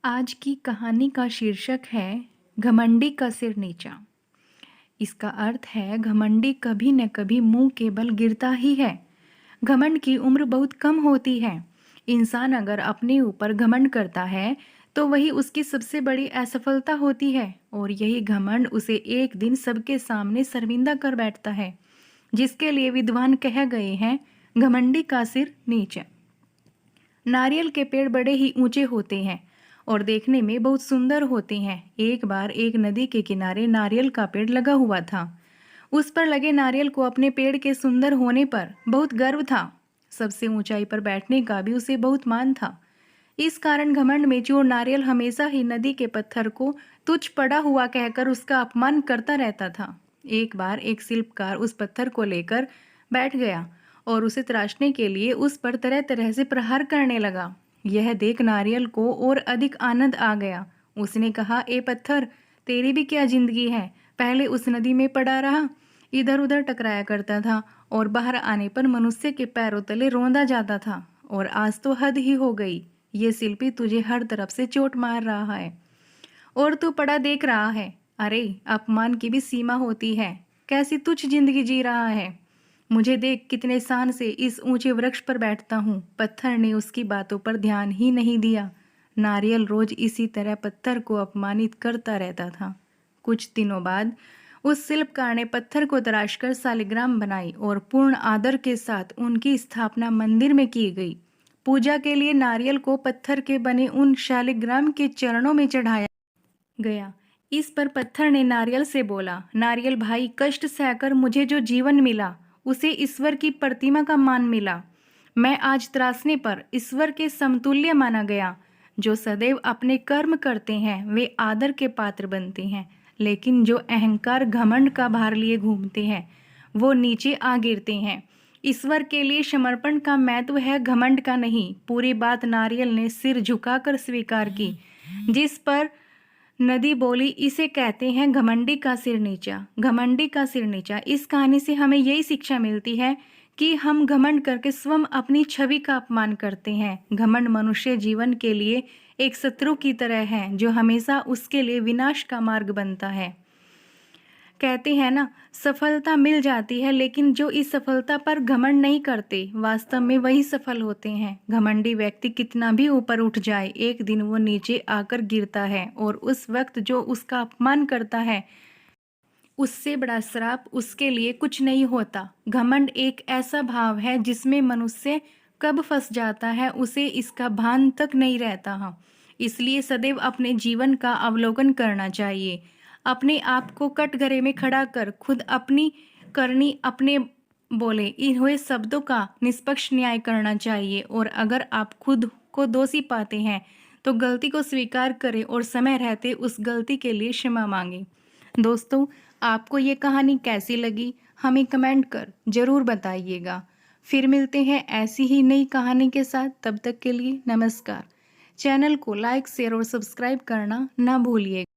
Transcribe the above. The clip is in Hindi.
आज की कहानी का शीर्षक है घमंडी का सिर नीचा। इसका अर्थ है घमंडी कभी न कभी मुंह के बल गिरता ही है। घमंड की उम्र बहुत कम होती है। इंसान अगर अपने ऊपर घमंड करता है तो वही उसकी सबसे बड़ी असफलता होती है और यही घमंड उसे एक दिन सबके सामने शर्मिंदा कर बैठता है, जिसके लिए विद्वान कह गए हैं घमंडी का सिर नीचा। नारियल के पेड़ बड़े ही ऊंचे होते हैं और देखने में बहुत सुंदर होते हैं। एक बार एक नदी के किनारे नारियल का पेड़ लगा हुआ था। उस पर लगे नारियल को अपने पेड़ के सुंदर होने पर बहुत गर्व था। सबसे ऊंचाई पर बैठने का भी उसे बहुत मान था। इस कारण घमंड में चूर नारियल हमेशा ही नदी के पत्थर को तुच्छ पड़ा हुआ कहकर उसका अपमान करता रहता था। एक बार एक शिल्पकार उस पत्थर को लेकर बैठ गया और उसे तराशने के लिए उस पर तरह तरह से प्रहार करने लगा। यह देख नारियल को और अधिक आनंद आ गया। उसने कहा, ए पत्थर, तेरी भी क्या जिंदगी है। पहले उस नदी में पड़ा रहा, इधर उधर टकराया करता था और बाहर आने पर मनुष्य के पैरों तले रौंदा जाता था, और आज तो हद ही हो गई। ये शिल्पी तुझे हर तरफ से चोट मार रहा है और तू पड़ा देख रहा है। अरे, अपमान की भी सीमा होती है। कैसी तुच्छ जिंदगी जी रहा है। मुझे देख, कितने शान से इस ऊंचे वृक्ष पर बैठता हूँ। पत्थर ने उसकी बातों पर ध्यान ही नहीं दिया। नारियल रोज इसी तरह पत्थर को अपमानित करता रहता था। कुछ दिनों बाद उस शिल्पकार ने पत्थर को तराशकर शालिग्राम बनाई और पूर्ण आदर के साथ उनकी स्थापना मंदिर में की गई। पूजा के लिए नारियल को पत्थर के बने उन शालिग्राम के चरणों में चढ़ाया गया। इस पर पत्थर ने नारियल से बोला, नारियल भाई, कष्ट सहकर मुझे जो जीवन मिला उसे ईश्वर की प्रतिमा का मान मिला। मैं आज त्रासने पर ईश्वर के समतुल्य माना गया। जो सदैव अपने कर्म करते हैं वे आदर के पात्र बनते हैं, लेकिन जो अहंकार घमंड का भार लिए घूमते हैं वो नीचे आ गिरते हैं। ईश्वर के लिए समर्पण का महत्व है, घमंड का नहीं। पूरी बात नारियल ने सिर झुकाकर स्वीकार की, जिस पर नदी बोली, इसे कहते हैं घमंडी का सिर नीचा। घमंडी का सिर नीचा। इस कहानी से हमें यही शिक्षा मिलती है कि हम घमंड करके स्वयं अपनी छवि का अपमान करते हैं। घमंड मनुष्य जीवन के लिए एक शत्रु की तरह है जो हमेशा उसके लिए विनाश का मार्ग बनता है। कहते हैं ना, सफलता मिल जाती है, लेकिन जो इस सफलता पर घमंड नहीं करते वास्तव में वही सफल होते हैं। घमंडी व्यक्ति कितना भी ऊपर उठ जाए, एक दिन वो नीचे आकर गिरता है, और उस वक्त जो उसका अपमान करता है उससे बड़ा श्राप उसके लिए कुछ नहीं होता। घमंड एक ऐसा भाव है जिसमें मनुष्य कब फंस जाता है उसे इसका भान तक नहीं रहता है। इसलिए सदैव अपने जीवन का अवलोकन करना चाहिए। अपने आप को कटघरे में खड़ा कर खुद अपनी करनी अपने बोले इन हुए शब्दों का निष्पक्ष न्याय करना चाहिए, और अगर आप खुद को दोषी पाते हैं तो गलती को स्वीकार करें और समय रहते उस गलती के लिए क्षमा मांगे। दोस्तों, आपको ये कहानी कैसी लगी हमें कमेंट कर ज़रूर बताइएगा। फिर मिलते हैं ऐसी ही नई कहानी के साथ। तब तक के लिए नमस्कार। चैनल को लाइक, शेयर और सब्सक्राइब करना ना भूलिएगा।